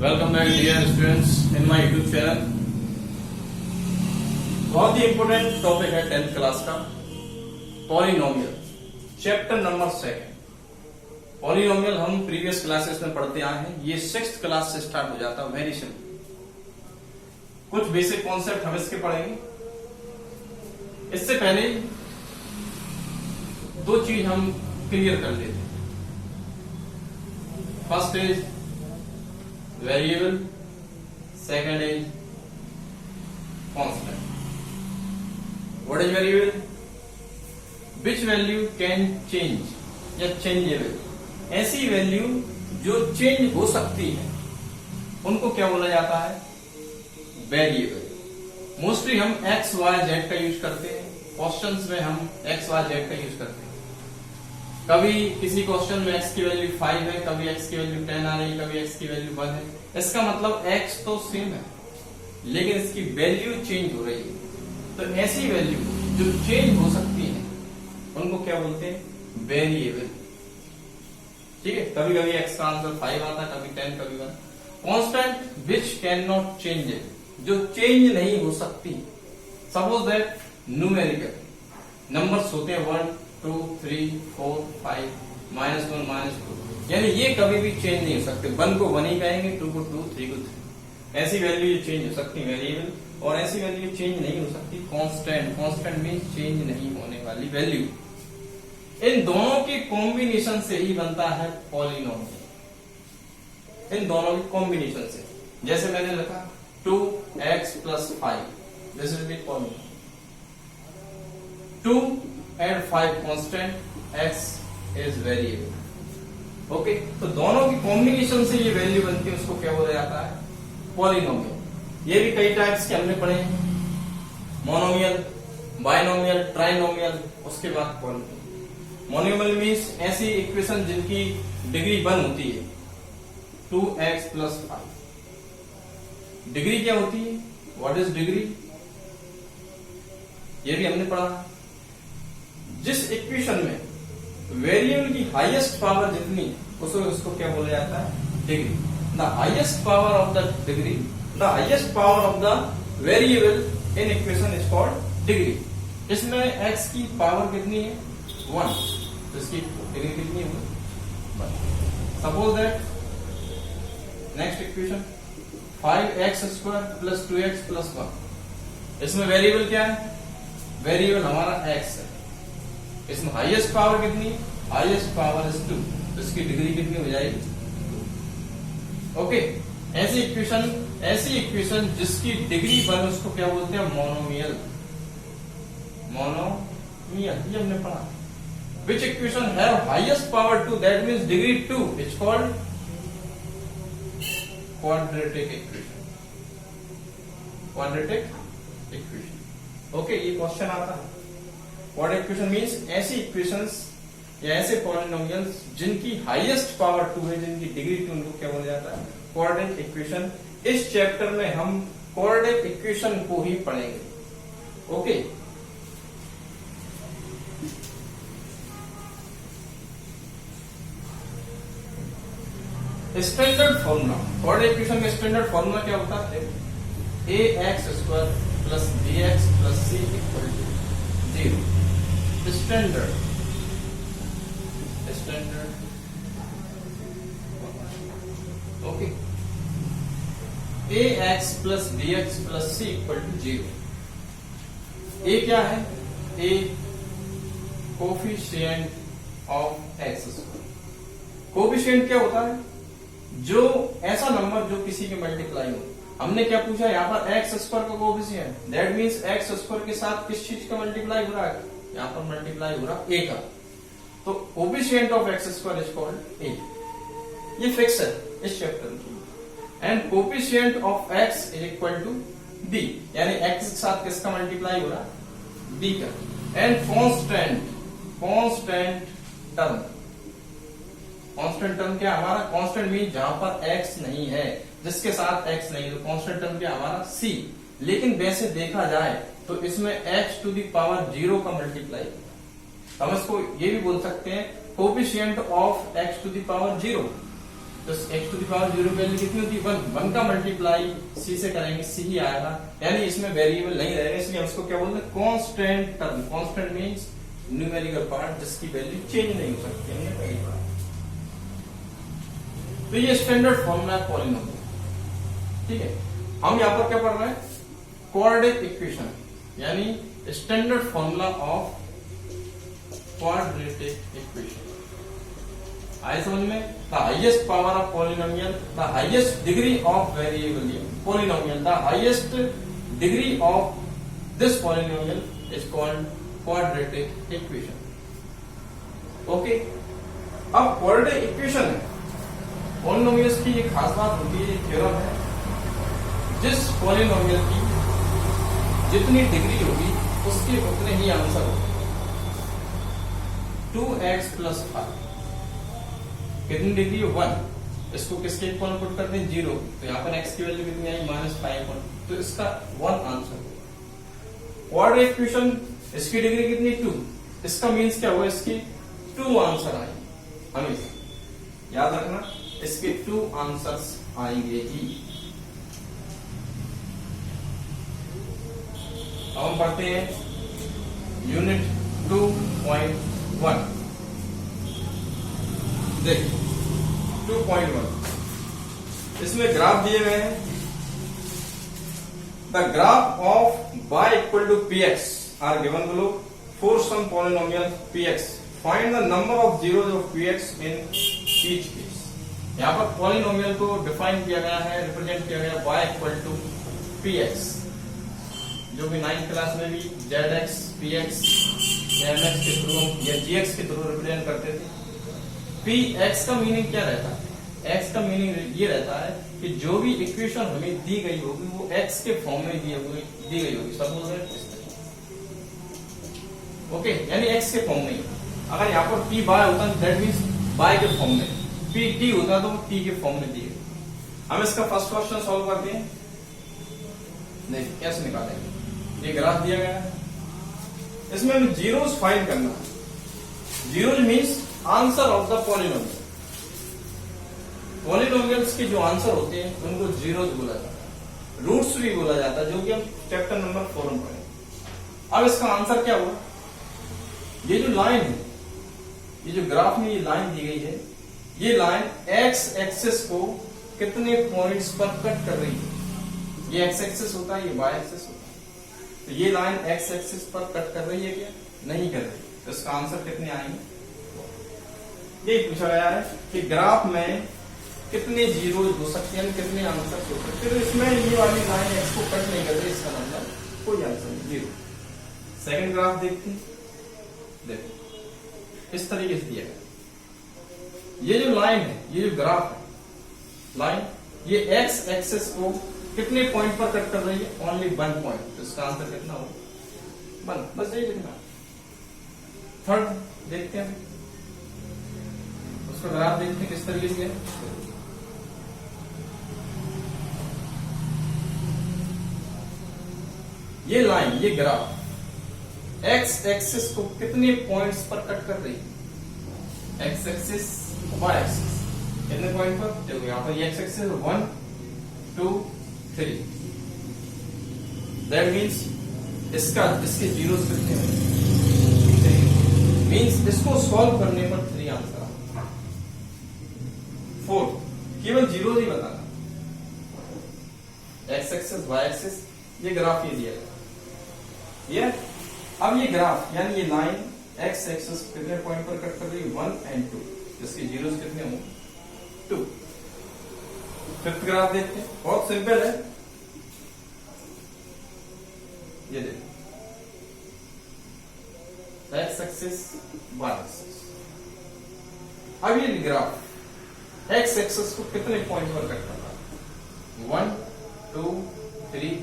Welcome back dear students in my YouTube channel. बहुत ही important topic है 10th class का पॉलिनोमियल, चैप्टर नंबर 2। पॉलिनोमियल हम previous classes में पढ़ते आए हैं। ये 6th क्लास से स्टार्ट हो जाता है। वेरी सिंपल, कुछ बेसिक कॉन्सेप्ट हम इसके पढ़ेंगे। इससे पहले दो चीज हम क्लियर कर लेते हैं। First is variable, second is constant. What is variable? Which value can change या चेंजेबल। ऐसी वैल्यू जो चेंज हो सकती है उनको क्या बोला जाता है? वेरिएबल। मोस्टली हम एक्स वाई जेड का यूज करते हैं। क्वेश्चंस में हम एक्स वाई जेड का यूज करते हैं। कभी किसी क्वेश्चन में x की वैल्यू 5 है, कभी x की वैल्यू 10 आ रही है, कभी x की वैल्यू 1 है। इसका मतलब x तो सेम है लेकिन इसकी वैल्यू चेंज हो रही है। तो ऐसी वैल्यू जो चेंज हो सकती है उनको क्या बोलते हैं? वेरिएबल। ठीक है, कभी कभी x का आंसर 5 आता, कभी 10, कभी 1। Constant which can not change, जो चेंज नहीं हो सकती। सपोज दैट न्यूमेरिकल नंबर्स होते हैं 1, 2, 3, 4, 5, -1, -2, यानी ये कभी भी चेंज नहीं हो सकते। 1 को 1 ही कहेंगे, 2 को 2, 3 को 3। ऐसी वैल्यू ये चेंज हो सकती है वेरिएबल, और ऐसी वैल्यू चेंज नहीं हो सकती कांस्टेंट। कांस्टेंट मींस चेंज नहीं होने वाली वैल्यू। इन दोनों के कॉम्बिनेशन से ही बनता है पॉलिनोमियल। इन दोनों के कॉम्बिनेशन से, जैसे मैंने लिखा 2x + 5, this is the polynomial. 2 and 5 constant, x is variable। Okay, तो दोनों की कॉम्बिनेशन से ये वैल्यू बनती है, उसको क्या बोला जाता है? पॉलिनोमियल। ये भी कई टाइप्स के हमने पढ़े हैं, मोनोमियल, बाइनोमियल, ट्राइनोमियल, उसके बाद पॉलिनोमियल। मोनोमियल मीन्स ऐसी इक्वेशन जिनकी डिग्री 1 होती है। 2x + 5 डिग्री क्या होती है? What is degree? ये भी हमने पढ़ा। जिस इक्वेशन में वेरिएबल की हाईएस्ट पावर जितनी उसको क्या बोला जाता है? Degree. The highest power of the degree, the highest power of the variable in equation is called degree. इसमें x की पावर कितनी है? 1, तो इसकी डिग्री कितनी है? 1। Suppose that next equation 5x² + 2x + 1। इसमें वेरिएबल क्या है? वेरिएबल हमारा x है। इसमें हाईएस्ट पावर कितनी? हाईएस्ट पावर इज 2, तो इसकी डिग्री कितनी हो जाएगी? 2। ओके, ऐसी इक्वेशन जिसकी डिग्री 1 उसको क्या बोलते हैं? मोनोमियल। मोनोमियल ये हमने पढ़ा। विच equation have highest power 2, that means degree 2, is called quadratic equation. Quadratic equation. Okay, ये क्वेश्चन आता है। क्वाड्रेटिक इक्वेशन मींस ऐसी इक्वेशंस या ऐसे पॉलिनोमियल्स जिनकी हाईएस्ट पावर 2 है, जिनकी डिग्री 2, उनको क्या बोला जाता है? Quadratic equation. इस चैप्टर में हम क्वाड्रेटिक इक्वेशन को ही पढ़ेंगे। Okay, standard formula. Quadratic equation का स्टैंडर्ड फॉर्मूला क्या होता है? ax² + bx + c = 0। Standard okay, ax + bx + c = 0। a क्या है? a coefficient of x²। Coefficient क्या होता है? जो ऐसा नंबर जो किसी के मल्टीप्लाई हो। हमने क्या पूछा यहाँ पर? x² का कोफिशिएंट, दैट मींस x² के साथ किस चीज का मल्टीप्लाई हो रहा है? यहाँ पर मल्टीप्लाई हो रहा a का। तो coefficient of x² is called a। ये फिक्स है इस चैप्टर की। And coefficient of x = b, यानी x के साथ किसका मल्टीप्लाई हो रहा है? b का। एंड कांस्टेंट टर्म क्या हमारा? कांस्टेंट मीन जहां पर x नहीं है, जिसके साथ x नहीं है, तो कांस्टेंट टर्म क्या हमारा? c। लेकिन वैसे देखा जाए तो इसमें x⁴ का मल्टीप्लाई। हम इसको ये भी बोल सकते हैं कोफिशिएंट ऑफ x⁴। तो x टू द पावर 0 की वैल्यू कितनी होती है 1। 1 का मल्टीप्लाई c से करेंगे c ही आएगा, यानी इसमें वेरिएबल नहीं रहेगा, इसलिए हम इसको क्या बोलते हैं constant term. Constant means numerical part जिसकी वैल्यू चेंज नहीं हो सकती है, पहली बात। तो ये स्टैंडर्ड फॉर्मूला है पॉलिनोमियल, ठीक है। हम यहाँ पर क्या पढ़ रहे हैं क्वाड्रेटिक इक्वेशन, यानी standard formula of quadratic equation. आए समझ में? The highest power of polynomial, the highest degree of variable polynomial, the highest degree of this polynomial is called quadratic equation. Okay, अब क्वाड्रेटिक इक्वेशन है polynomials की एक खास बात होती है, थ्योरम है, जिस पॉलिनोमियल की जितनी डिग्री होगी उसके उतने ही आंसर होंगे। 2x + 5 कितनी डिग्री है 1, इसको किसके इक्वल पुट करते हैं 0, तो यहाँ पर x की वैल्यू कितनी आई -5, तो इसका 1 आंसर होगा। क्वाड्रेटिक इक्वेशन इसकी डिग्री कितनी 2, इसका मीन्स क्या हुआ इसकी 2 आंसर आएंगे, हमेशा याद रखना इसके 2 आंसर्स आएंगे ही। अब हम पढ़ते हैं यूनिट 2.1। देखिए 2.1 इसमें ग्राफ दिए हुए हैं। The graph of y = px are given below for some polynomial px, find the number of zeros of px in each case. यहाँ पर पॉलिनोमियल को डिफाइन किया गया है, रिप्रेजेंट किया गया y = px, जो भी 9th क्लास में भी zx, px या mx के थ्रू या gx के थ्रू रिप्रेजेंट करते थे। px का मीनिंग क्या रहता है? x का मीनिंग ये रहता है कि जो भी इक्वेशन हमें दी गई होगी वो x के फॉर्म में दी गई होगी। सपोज ओके, यानी x के फॉर्म में। अगर यहाँ पर p y होता है दैट मींस y के फॉर्म में, p t होता तो वो t के फॉर्म में दिए। हम इसका फर्स्ट क्वेश्चन सॉल्व करते हैं। देखिए कैसे निकालेंगे। ये ग्राफ दिया गया है, इसमें हमें जीरोस फाइंड करना है। Zeros means answer of the polynomial. Polynomials के जो आंसर होते हैं उनको जीरोस बोला जाता है, रूट्स भी बोला जाता है, जो कि हम चैप्टर नंबर 4 में पढ़ेंगे। अब इसका आंसर क्या हुआ? ये जो लाइन है, ये जो ग्राफ में ये लाइन दी गई है, ये लाइन एक्स एक्सिस को कितने पॉइंट्स पर कट कर रही है? ये एक्स एक्सिस होता है, ये वाई एक्सिस होता है। तो ये लाइन एक्स एक्सिस पर कट कर रही है क्या? नहीं कर रही। तो इसका आंसर कितने आएंगे? ये पूछा गया है कि ग्राफ में कितने जीरो हो सकते हैं, कितने आंसर हो सकते हैं। तो इसमें ये वाली लाइन एक्स को कट नहीं कर रही, इसका मतलब कोई आंसर नहीं, जीरो। सेकंड ग्राफ देखते हैं। देखो इस तरीके से दिया गया। ये जो लाइन है, ये जो ग्राफ है, लाइन ये एक्स एक्सिस को कितने पॉइंट पर कट कर रही है? Only 1 point. तो इसका आंसर कितना होगा? 1। बस यही लिखना। थर्ड देखते हैं, उसका ग्राफ देखते हैं किस तरीके से है। ये लाइन, ये ग्राफ एक्स एक्सिस को कितने पॉइंट्स पर कट कर रही है? एक्स एक्सिस, वाई एक्सिस, कितने पॉइंट पर? देखो यहाँ पर एक्स एक्सिस 1 2 3। दैट मीन्स इसके जीरोस कितने होंगे? मीन्स इसको सॉल्व करने पर 3 आंसर आएगा। 4 केवल जीरो ही बताना। एक्स एक्सिस, वाई एक्सिस, ये ग्राफ ये दिया गया। ये अब ये ग्राफ यानी ये लाइन एक्स एक्सिस कितने पॉइंट पर कट कर रही है? 1 और 2, जिसके जीरोस कितने होंगे? 2। फिफ्थ ग्राफ देखते हैं, बहुत सिंपल है। ये देखो एक्स एक्सिस, वाई एक्सिस। अब ये ग्राफ एक्स एक्सिस को कितने पॉइंट पर कट कर रहा है? 1 2 3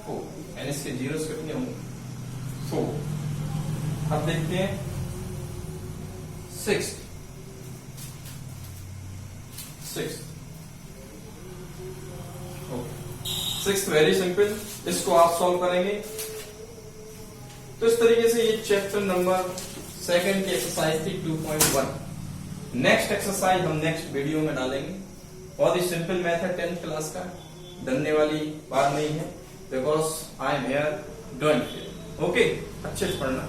4, यानी इसके जीरोस कितने होंगे? 4। अब देखते हैं 6। सिक्स वेरी सिंपल, इसको आप सॉल्व करेंगे। तो इस तरीके से ये चैप्टर नंबर 2 की एक्सरसाइज थी 2.1। नेक्स्ट एक्सरसाइज हम नेक्स्ट वीडियो में डालेंगे। बहुत ही सिंपल मैथ है 10th क्लास का, डरने वाली बात नहीं है, because I am here, don't fear. Okay, अच्छे से पढ़ना।